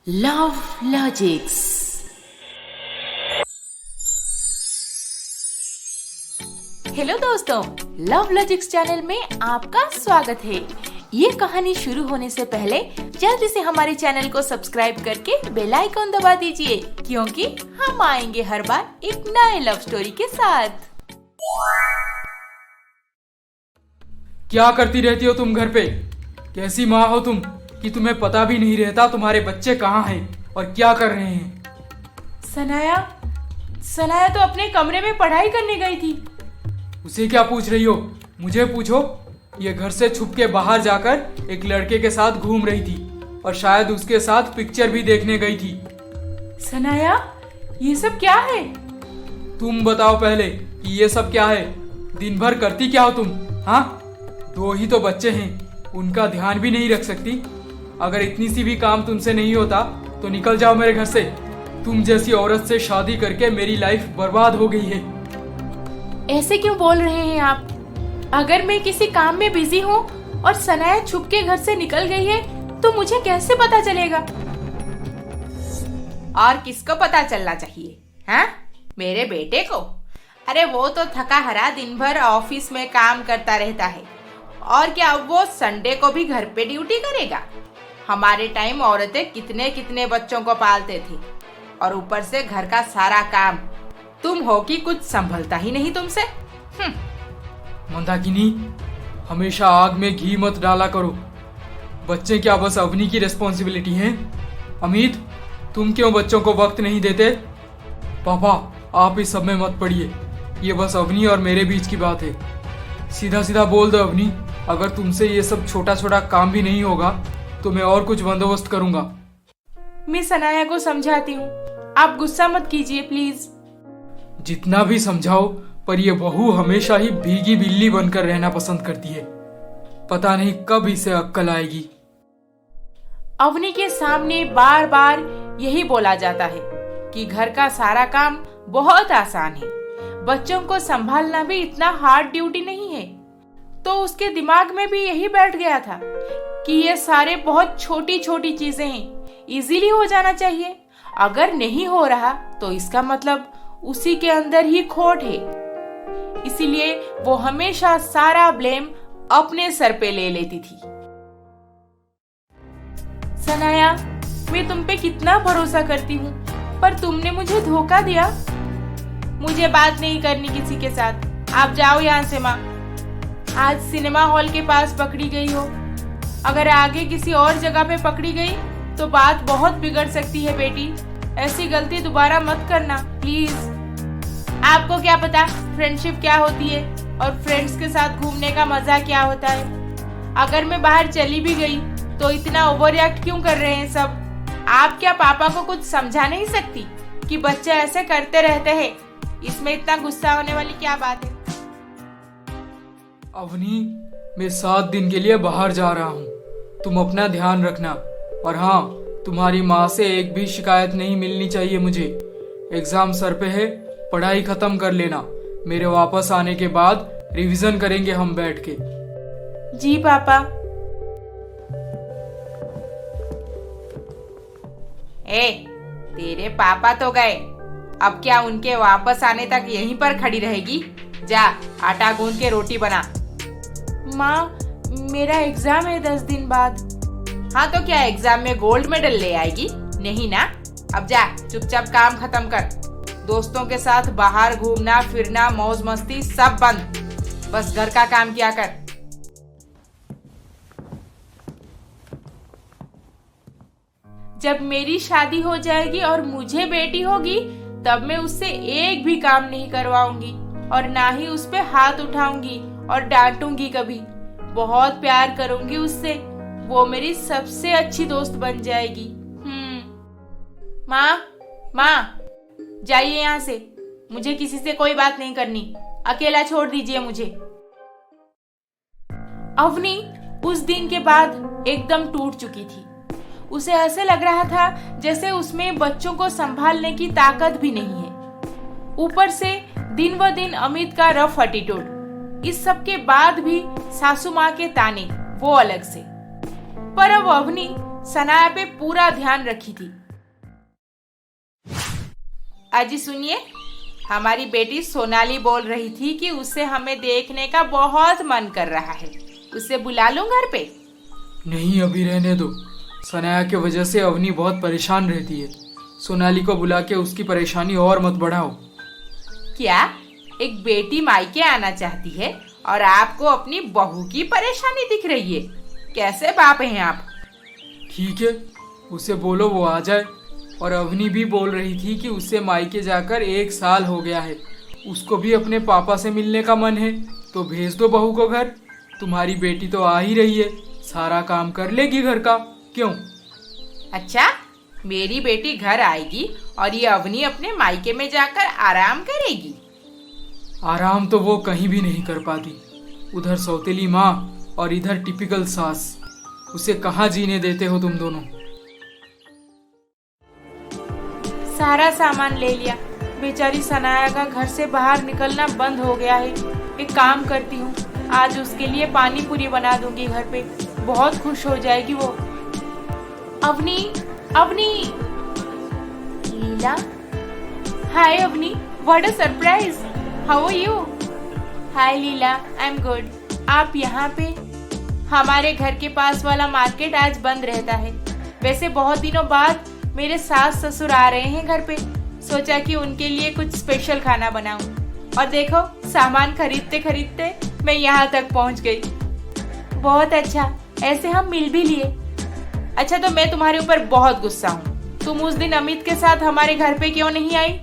Love logics. Hello दोस्तों, love logics channel में आपका स्वागत है। ये कहानी शुरू होने से पहले जल्दी से हमारे चैनल को सब्सक्राइब करके बेल आइकन दबा दीजिए, क्योंकि हम आएंगे हर बार एक नए लव स्टोरी के साथ। क्या करती रहती हो तुम घर पे? कैसी माँ हो तुम कि तुम्हें पता भी नहीं रहता तुम्हारे बच्चे कहाँ हैं और क्या कर रहे हैं? सनाया तो अपने कमरे में पढ़ाई करने गई थी। उसे क्या पूछ रही हो? मुझे पूछो। ये घर से छुप के बाहर जाकर एक लड़के के साथ घूम रही थी और शायद उसके साथ पिक्चर भी देखने गई थी। सनाया, ये सब क्या है? तुम बताओ पहले कि ये सब क्या है। दिन भर करती क्या हो तुम? हाँ, दो ही तो बच्चे हैं, उनका ध्यान भी नहीं रख सकती। अगर इतनी सी भी काम तुमसे नहीं होता तो निकल जाओ मेरे घर से। तुम जैसी औरत से शादी करके मेरी लाइफ बर्बाद हो गई है। ऐसे क्यों बोल रहे हैं आप? अगर मैं किसी काम में बिजी हूँ और सनाया छुप के घर से निकल गई है तो मुझे कैसे पता चलेगा? और किसको पता चलना चाहिए? हाँ, मेरे बेटे को। अरे वो तो थका हरा दिन भर ऑफिस में काम करता रहता है, और क्या अब वो संडे को भी घर पे ड्यूटी करेगा? हमारे टाइम औरतें कितने कितने बच्चों को पालते थे, और ऊपर से घर का सारा काम। तुम हो कि कुछ संभलता ही नहीं तुमसे। मंदाकिनी, हमेशा आग में घी मत डाला करो। बच्चे क्या बस अवनी की रिस्पॉन्सिबिलिटी है? अमित, तुम क्यों बच्चों को वक्त नहीं देते? पापा, आप इस सब में मत पड़िए। ये बस अवनी और मेरे बीच की बात है। सीधा सीधा बोल दो अवनी, अगर तुमसे ये सब छोटा छोटा काम भी नहीं होगा तो मैं और कुछ बंदोबस्त करूंगा। मैं सनाया को समझाती हूँ, आप गुस्सा मत कीजिए प्लीज। जितना भी समझाओ, पर ये बहू हमेशा ही भीगी बिल्ली बनकर रहना पसंद करती है। पता नहीं कब इसे अक्ल आएगी। अवनी के सामने बार बार यही बोला जाता है कि घर का सारा काम बहुत आसान है, बच्चों को संभालना भी इतना हार्ड ड्यूटी नहीं है। तो उसके दिमाग में भी यही बैठ गया था कि ये सारे बहुत छोटी छोटी चीजें हैं, इजीली हो जाना चाहिए। अगर नहीं हो रहा तो इसका मतलब उसी के अंदर ही खोट है। इसीलिए वो हमेशा सारा ब्लेम अपने सर पे ले लेती थी। सनाया, मैं तुम पे कितना भरोसा करती हूँ, पर तुमने मुझे धोखा दिया। मुझे बात नहीं करनी किसी के साथ, आप जाओ यहाँ से। माँ, आज सिनेमा हॉल के पास पकड़ी गई हो, अगर आगे किसी और जगह पे पकड़ी गई तो बात बहुत बिगड़ सकती है बेटी। ऐसी गलती दोबारा मत करना प्लीज। आपको क्या पता फ्रेंडशिप क्या होती है और फ्रेंड्स के साथ घूमने का मजा क्या होता है। अगर मैं बाहर चली भी गई तो इतना ओवर रिएक्ट क्यों कर रहे हैं सब? आप क्या पापा को कुछ समझा नहीं सकती कि बच्चे ऐसे करते रहते हैं? इसमें इतना गुस्सा होने वाली क्या बात है? अवनी, मैं 7 दिन के लिए बाहर जा रहा हूँ, तुम अपना ध्यान रखना। और हाँ, तुम्हारी माँ से एक भी शिकायत नहीं मिलनी चाहिए मुझे। एग्जाम सर पे है, पढ़ाई खत्म कर लेना। मेरे वापस आने के बाद रिवीजन करेंगे हम बैठ के। जी पापा। तेरे पापा तो गए, अब क्या उनके वापस आने तक यहीं पर खड़ी रहेगी? जा, आटा गूंद के रोटी बना। माँ, मेरा एग्जाम है 10 दिन बाद। हाँ तो क्या एग्जाम में गोल्ड मेडल ले आएगी? नहीं ना। अब जा, चुपचाप काम खत्म कर। दोस्तों के साथ बाहर घूमना फिरना मौज मस्ती सब बंद, बस घर का काम किया कर। जब मेरी शादी हो जाएगी और मुझे बेटी होगी, तब मैं उससे एक भी काम नहीं करवाऊंगी और ना ही उस पे हाथ उठाऊंगी और डांटूंगी कभी। बहुत प्यार करूंगी उससे, वो मेरी सबसे अच्छी दोस्त बन जाएगी। माँ, जाइए यहाँ से, मुझे किसी से कोई बात नहीं करनी, अकेला छोड़ दीजिए मुझे। अवनी उस दिन के बाद एकदम टूट चुकी थी। उसे ऐसे लग रहा था जैसे उसमें बच्चों को संभालने की ताकत भी नहीं है। ऊपर से दिन व दिन अमित का रफ एटीट्यूड, इस सब के बाद भी सासू माँ के ताने वो अलग से। पर अब अवनी सनाया पे पूरा ध्यान रखी थी। अजी सुनिए, हमारी बेटी सोनाली बोल रही थी कि उसे हमें देखने का बहुत मन कर रहा है। उसे बुला लूं घर पे? नहीं, अभी रहने दो। सनाया की वजह से अवनी बहुत परेशान रहती है। सोनाली को बुला के उसकी परेशानी और मत बढ़ाओ। क्या एक बेटी मायके आना चाहती है और आपको अपनी बहू की परेशानी दिख रही है? कैसे बाप हैं आप? ठीक है, उसे बोलो वो आ जाए। और अवनी भी बोल रही थी कि उसे मायके जाकर 1 साल हो गया है, उसको भी अपने पापा से मिलने का मन है, तो भेज दो बहू को घर। तुम्हारी बेटी तो आ ही रही है, सारा काम कर लेगी घर का, क्यों? अच्छा, मेरी बेटी घर आएगी और ये अवनी अपने मायके में जाकर आराम करेगी? आराम तो वो कहीं भी नहीं कर पाती। उधर सौतेली माँ और इधर टिपिकल सास, उसे कहाँ जीने देते हो तुम दोनों? सारा सामान ले लिया। बेचारी सनाया का घर से बाहर निकलना बंद हो गया है। एक काम करती हूँ, आज उसके लिए पानी पूरी बना दूंगी घर पे, बहुत खुश हो जाएगी वो। Avni, Avni, Leela, hi Avni, what a surprise, how are you? Hi Leela, I am good. आप यहाँ पे? हमारे घर के पास वाला मार्केट आज बंद रहता है। वैसे बहुत दिनों बाद मेरे सास ससुर आ रहे हैं घर पे, सोचा कि उनके लिए कुछ स्पेशल खाना बनाऊं। और देखो, सामान खरीदते खरीदते मैं यहाँ तक पहुँच गई। बहुत अच्छा, ऐसे हम मिल भी लिए। अच्छा, तो मैं तुम्हारे ऊपर बहुत गुस्सा हूँ। तुम उस दिन अमित के साथ हमारे घर पे क्यों नहीं आई?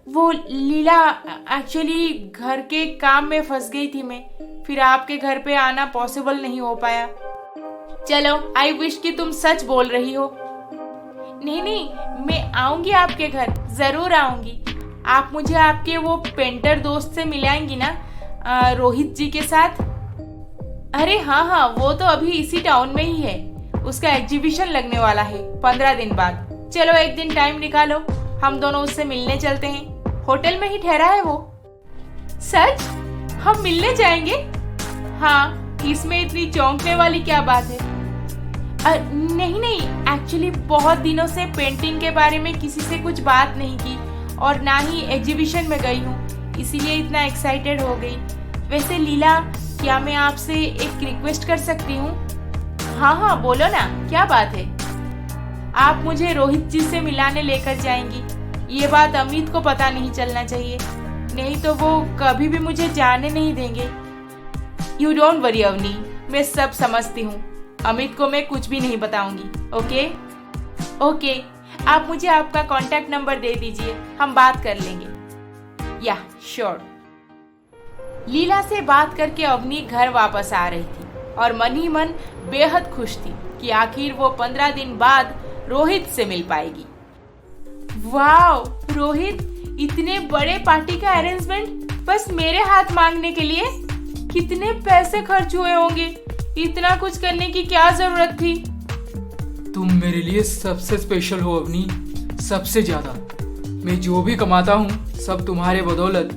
वो लीला, एक्चुअली घर के काम में फंस गई थी मैं, फिर आपके घर पे आना पॉसिबल नहीं हो पाया। चलो, आई विश कि तुम सच बोल रही हो। नहीं नहीं, मैं आऊंगी आपके घर, जरूर आऊंगी। आप मुझे आपके वो पेंटर दोस्त से मिलाएंगी ना, रोहित जी के साथ? अरे हाँ हाँ, वो तो अभी इसी टाउन में ही है। उसका एग्जीबिशन लगने वाला है 15 दिन बाद। चलो एक दिन टाइम निकालो, हम दोनों उससे मिलने चलते हैं। होटल में ही ठहरा है वो। सच? हम मिलने जाएंगे? हाँ, इसमें इतनी चौंकने वाली क्या बात है? नहीं नहीं, एक्चुअली बहुत दिनों से पेंटिंग के बारे में किसी से कुछ बात नहीं की और ना ही एग्जीबिशन में गई हूँ, इसीलिए इतना एक्साइटेड हो गई। वैसे लीला, क्या मैं आपसे एक रिक्वेस्ट कर सकती हूँ? हाँ हाँ, बोलो ना, क्या बात है? आप मुझे रोहित जी से मिलाने लेकर जाएंगी। ये बात अमित को पता नहीं चलना चाहिए, नहीं तो वो कभी भी मुझे जाने नहीं देंगे। यू डोंट वरी अवनी, मैं सब समझती हूँ। अमित को मैं कुछ भी नहीं बताऊंगी। ओके ओके, आप मुझे आपका कांटेक्ट नंबर दे दीजिए, हम बात कर लेंगे। या श्योर। लीला से बात करके अवनी घर वापस आ रही थी और मन ही मन बेहद खुश थी कि आखिर वो 15 दिन बाद रोहित से मिल पाएगी। वाओ रोहित, इतने बड़े पार्टी का अरेंजमेंट बस मेरे हाथ मांगने के लिए? कितने पैसे खर्च हुए होंगे? इतना कुछ करने की क्या जरूरत थी? तुम मेरे लिए सबसे स्पेशल हो अवनी, सबसे ज्यादा। मैं जो भी कमाता हूँ सब तुम्हारे बदौलत।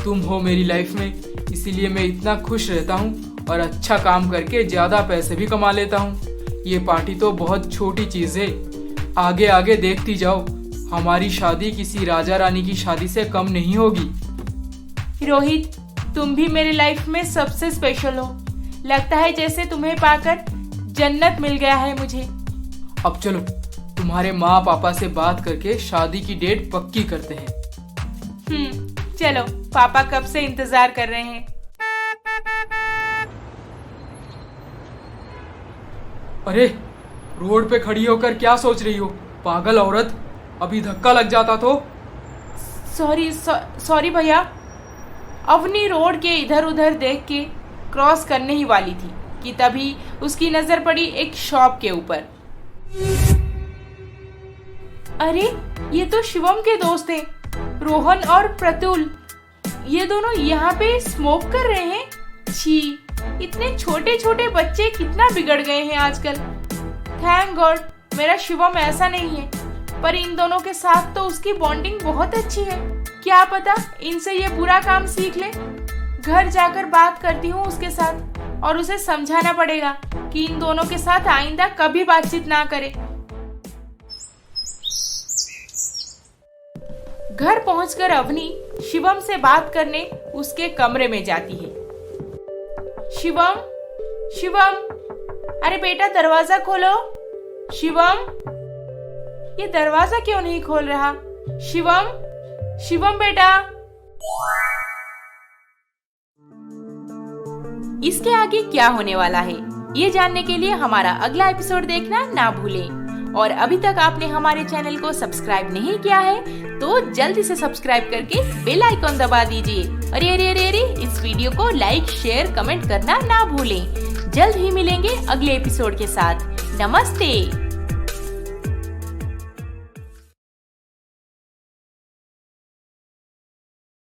तुम हो मेरी लाइफ में, इसीलिए मैं इतना खुश रहता हूँ और अच्छा काम करके ज्यादा पैसे भी कमा लेता हूँ। ये पार्टी तो बहुत छोटी चीज है, आगे आगे देखती जाओ, हमारी शादी किसी राजा रानी की शादी से कम नहीं होगी। रोहित, तुम भी मेरी लाइफ में सबसे स्पेशल हो। लगता है जैसे तुम्हें पाकर जन्नत मिल गया है मुझे। अब चलो, तुम्हारे माँ पापा से बात करके शादी की डेट पक्की करते हैं। चलो, पापा कब से इंतजार कर रहे हैं। अरे, रोड पे खड़ी होकर क्या सोच रही हो पागल औरत? अभी धक्का लग जाता तो। सॉरी भैया। अवनी रोड के इधर उधर देख के क्रॉस करने ही वाली थी कि तभी उसकी नजर पड़ी एक शॉप के ऊपर। अरे, ये तो शिवम के दोस्त हैं, रोहन और प्रतुल। ये दोनों यहाँ पे स्मोक कर रहे हैं। छी, इतने छोटे छोटे बच्चे कितना बिगड़ गए हैं आजकल। थैंक गॉड मेरा शिवम ऐसा नहीं है, पर इन दोनों के साथ तो उसकी बॉन्डिंग बहुत अच्छी है। क्या पता इनसे ये बुरा काम सीख ले। घर जाकर बात करती हूँ उसके साथ। और उसे समझाना पड़ेगा कि इन दोनों के साथ आइंदा कभी बातचीत ना करे। घर पहुंचकर अवनी शिवम से बात करने उसके कमरे में जाती है। शिवम, शिवम, अरे बेटा दरवाजा खोलो। शिवम, ये दरवाजा क्यों नहीं खोल रहा? शिवम, शिवम बेटा। इसके आगे क्या होने वाला है ये जानने के लिए हमारा अगला एपिसोड देखना ना भूलें। और अभी तक आपने हमारे चैनल को सब्सक्राइब नहीं किया है तो जल्दी से सब्सक्राइब करके बेल आइकॉन दबा दीजिए। अरे अरे अरे अरे, इस वीडियो को लाइक, शेयर, कमेंट करना ना भूलें। जल्द ही मिलेंगे अगले एपिसोड के साथ। नमस्ते।